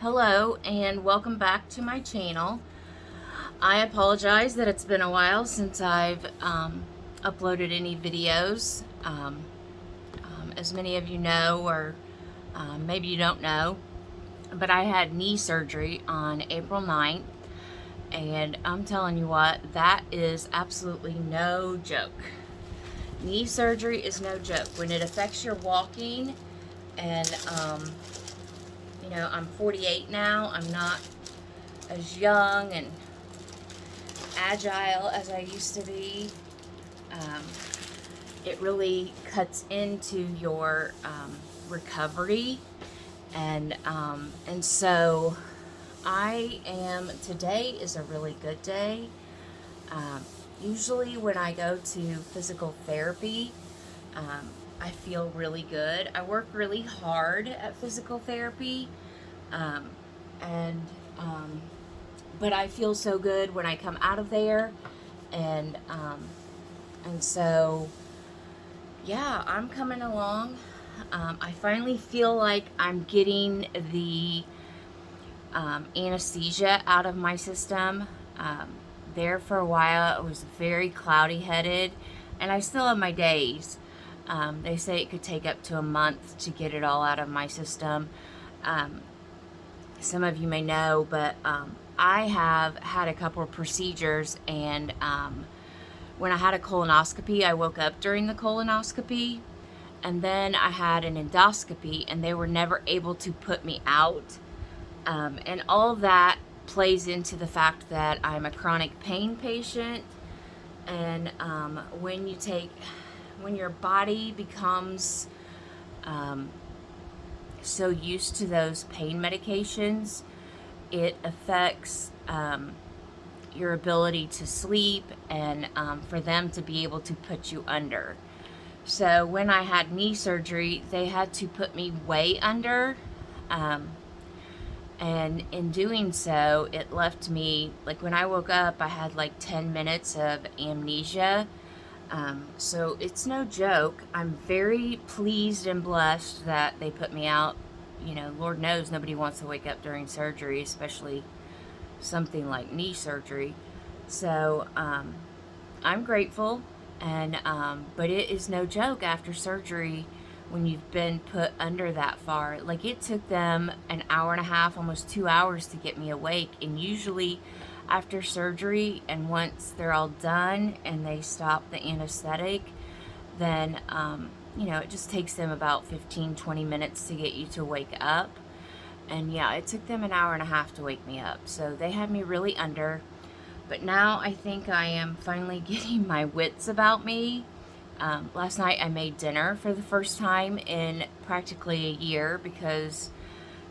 Hello and welcome back to my channel. I apologize that it's been a while since I've uploaded any videos. As many of you know, or maybe you don't know, but I had knee surgery on April 9th, and I'm telling you what, that is absolutely no joke. Knee surgery is no joke. When it affects your walking, and you know, I'm 48 now. I'm not as young and agile as I used to be. It really cuts into your recovery, and so today is a really good day. Usually when I go to physical therapy, I feel really good. I work really hard at physical therapy, and but I feel so good when I come out of there, and so yeah, I'm coming along. I finally feel like I'm getting the anesthesia out of my system. There for a while, I was very cloudy headed, and I still have my days. They say it could take up to a month to get it all out of my system. Some of you may know, but I have had a couple of procedures, and when I had a colonoscopy, I woke up during the colonoscopy, and then I had an endoscopy, and they were never able to put me out. And all of that plays into the fact that I'm a chronic pain patient, and when your body becomes so used to those pain medications, it affects your ability to sleep, and for them to be able to put you under. So when I had knee surgery, they had to put me way under, and in doing so, it left me, like when I woke up, I had like 10 minutes of amnesia. So it's no joke. I'm very pleased and blessed that they put me out. You know, Lord knows nobody wants to wake up during surgery, especially something like knee surgery. So I'm grateful, and but it is no joke after surgery when you've been put under that far. Like, it took them an hour and a half, almost 2 hours to get me awake, and usually after surgery, and once they're all done and they stop the anesthetic, then you know, it just takes them about 15-20 minutes to get you to wake up. And yeah, it took them an hour and a half to wake me up, so they had me really under. But now I think I am finally getting my wits about me. Last night I made dinner for the first time in practically a year, because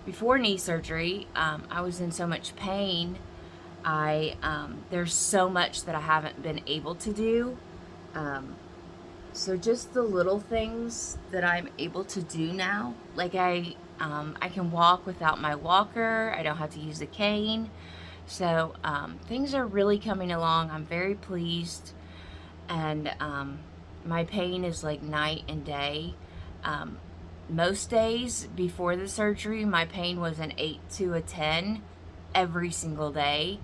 before knee surgery, I was in so much pain. There's so much that I haven't been able to do. So just the little things that I'm able to do now, like I can walk without my walker. I don't have to use a cane. So things are really coming along. I'm very pleased, and my pain is like night and day. Most days before the surgery, my pain was an 8 to a 10 every single day.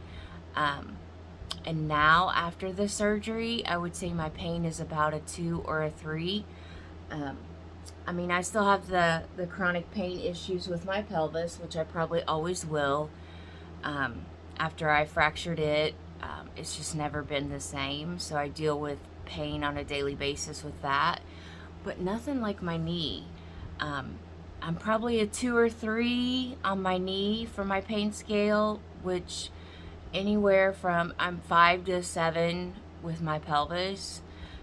And now after the surgery, I would say my pain is about a 2 or a 3. I mean, I still have the chronic pain issues with my pelvis, which I probably always will. After I fractured it, it's just never been the same. So I deal with pain on a daily basis with that. But nothing like my knee. I'm probably a 2 or 3 on my knee for my pain scale, which anywhere from, I'm 5 to 7 with my pelvis.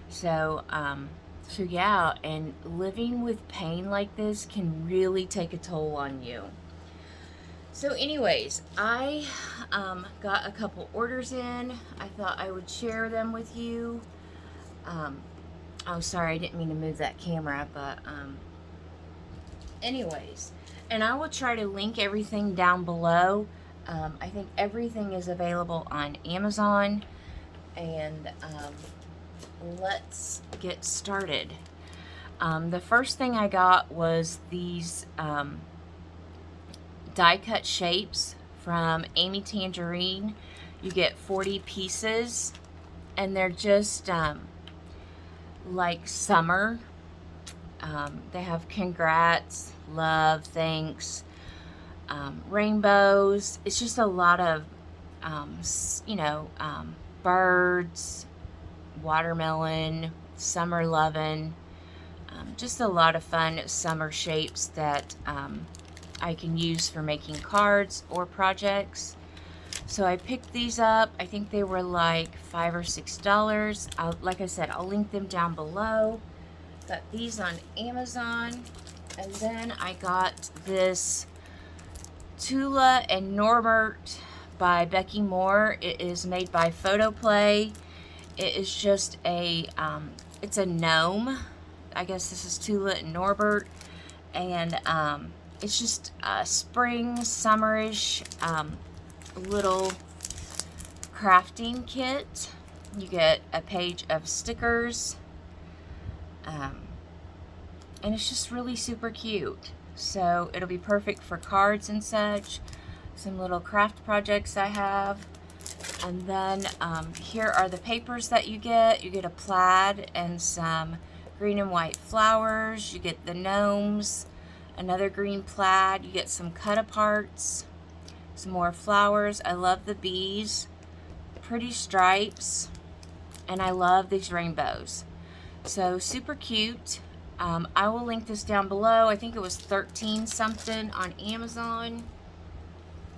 So yeah, and living with pain like this can really take a toll on you. So anyways, I got a couple orders in. I thought I would share them with you. Oh, sorry, I didn't mean to move that camera, but anyways, and I will try to link everything down below. I think everything is available on Amazon, and let's get started. The first thing I got was these die-cut shapes from Amy Tangerine. You get 40 pieces, and they're just like summer. They have congrats, love, thanks, rainbows. It's just a lot of, birds, watermelon, summer lovin', just a lot of fun summer shapes that I can use for making cards or projects. So I picked these up. I think they were like $5 or $6. Like I said, I'll link them down below. Got these on Amazon. And then I got this Tulla and Norbert by Becky Moore. It is made by Photoplay. It is just a, it's a gnome. I guess this is Tulla and Norbert. And it's just a spring, summerish little crafting kit. You get a page of stickers. And it's just really super cute. So it'll be perfect for cards and such. Some little craft projects I have. And then here are the papers that you get. You get a plaid and some green and white flowers. You get the gnomes, another green plaid. You get some cut-aparts, some more flowers. I love the bees, pretty stripes, and I love these rainbows. So super cute. I will link this down below. I think it was 13 something on Amazon.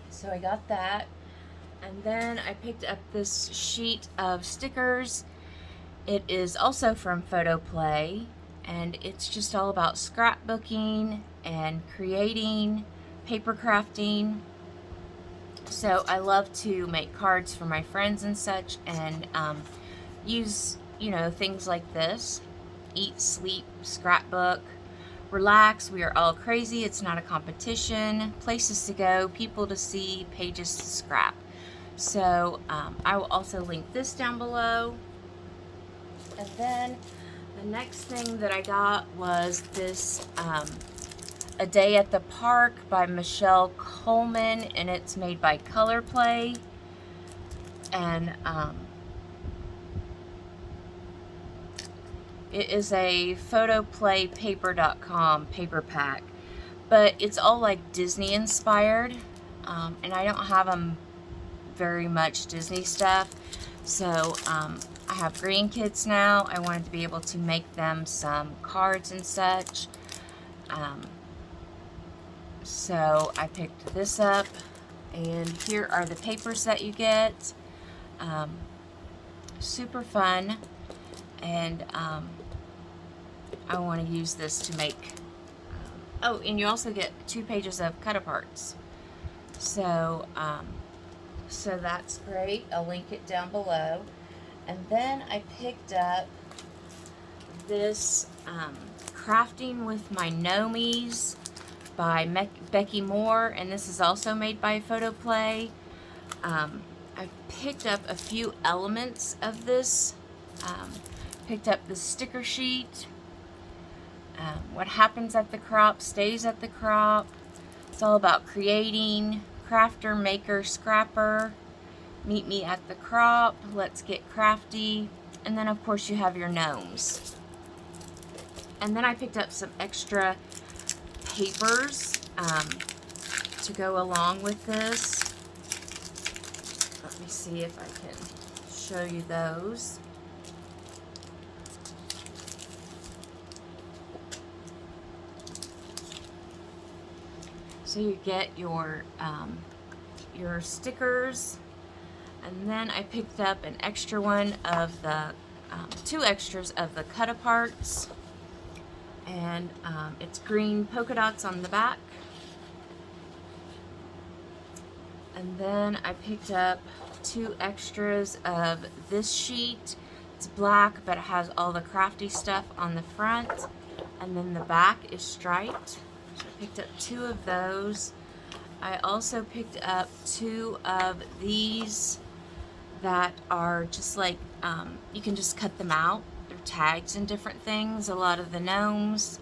So I got that. And then I picked up this sheet of stickers. It is also from Photoplay, and it's just all about scrapbooking and creating, paper crafting. So I love to make cards for my friends and such, and use, things like this. Eat, sleep, scrapbook, relax, we are all crazy, it's not a competition, places to go, people to see, pages to scrap. So I will also link this down below. And then the next thing that I got was this A Day at the Park by Michelle Coleman, and it's made by Color Play. And it is a photoplaypaper.com paper pack, but it's all like Disney inspired, and I don't have very much Disney stuff. So I have grandkids now. I wanted to be able to make them some cards and such. So I picked this up, and here are the papers that you get. Super fun, and I want to use this to make, oh, and you also get 2 pages of cut-aparts. So, so that's great. I'll link it down below. And then I picked up this Crafting with My Gnomies by Becky Moore, and this is also made by Photoplay. I picked up a few elements of this. Picked up the sticker sheet. What happens at the crop stays at the crop. It's all about creating. Crafter, maker, scrapper. Meet me at the crop. Let's get crafty. And then of course you have your gnomes. And then I picked up some extra papers to go along with this. Let me see if I can show you those. So you get your stickers, and then I picked up an extra one of the 2 extras of the cut-aparts, and it's green polka dots on the back. And then I picked up 2 extras of this sheet. It's black, but it has all the crafty stuff on the front, and then the back is striped. So I picked up 2 of those. I also picked up 2 of these that are just like, you can just cut them out. They're tags and different things, a lot of the gnomes.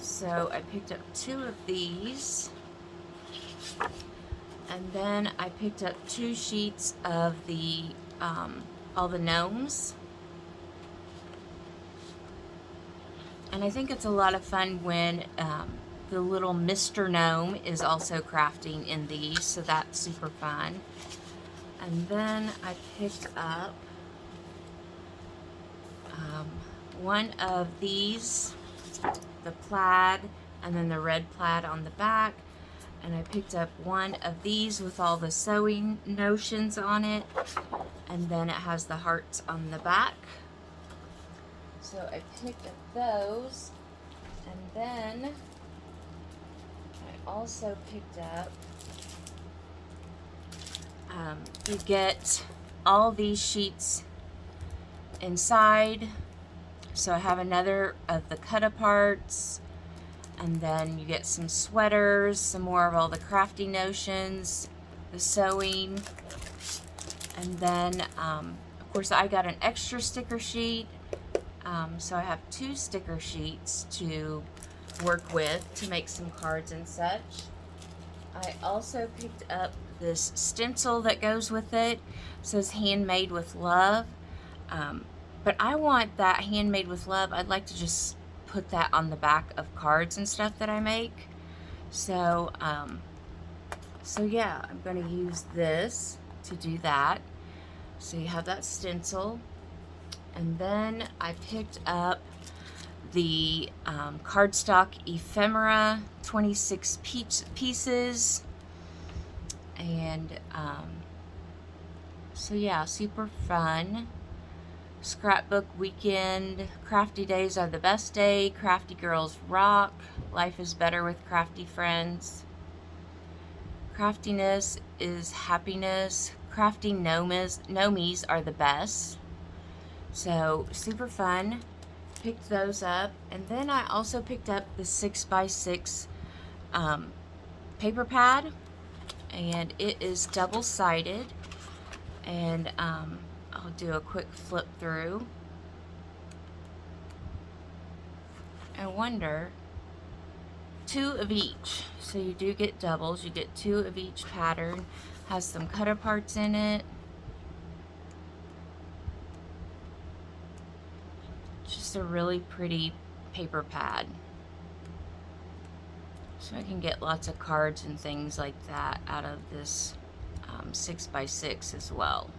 So I picked up 2 of these. And then I picked up 2 sheets of the all the gnomes. And I think it's a lot of fun when the little Mr. Gnome is also crafting in these, so that's super fun. And then I picked up one of these, the plaid, and then the red plaid on the back. And I picked up one of these with all the sewing notions on it, and then it has the hearts on the back. So I picked up those, and then I also picked up, you get all these sheets inside. So I have another of the cut aparts, and then you get some sweaters, some more of all the crafty notions, the sewing, and then of course I got an extra sticker sheet. So I have 2 sticker sheets to work with to make some cards and such. I also picked up this stencil that goes with it. It says handmade with love. But I want that handmade with love. I'd like to just put that on the back of cards and stuff that I make. So, yeah, I'm going to use this to do that. So you have that stencil. And then I picked up the cardstock ephemera, 26 pieces. And so yeah, super fun. Scrapbook weekend. Crafty days are the best day. Crafty girls rock. Life is better with crafty friends. Craftiness is happiness. Crafty gnomies are the best. So super fun. Picked those up. And then I also picked up the 6x6 paper pad. And it is double-sided. And I'll do a quick flip through. I wonder, 2 of each. So you do get doubles. You get 2 of each pattern. Has some cut aparts in it. Just a really pretty paper pad. So I can get lots of cards and things like that out of this 6x6 as well.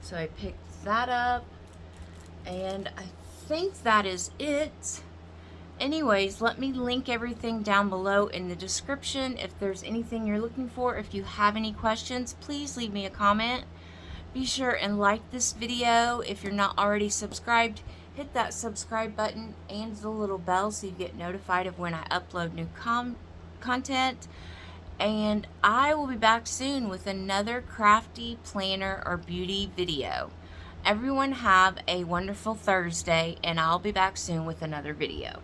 So I picked that up, and I think that is it. Anyways, let me link everything down below in the description. If there's anything you're looking for, if you have any questions, please leave me a comment. Be sure and like this video. If you're not already subscribed, hit that subscribe button and the little bell so you get notified of when I upload new content. And I will be back soon with another crafty, planner, or beauty video. Everyone have a wonderful Thursday, and I'll be back soon with another video.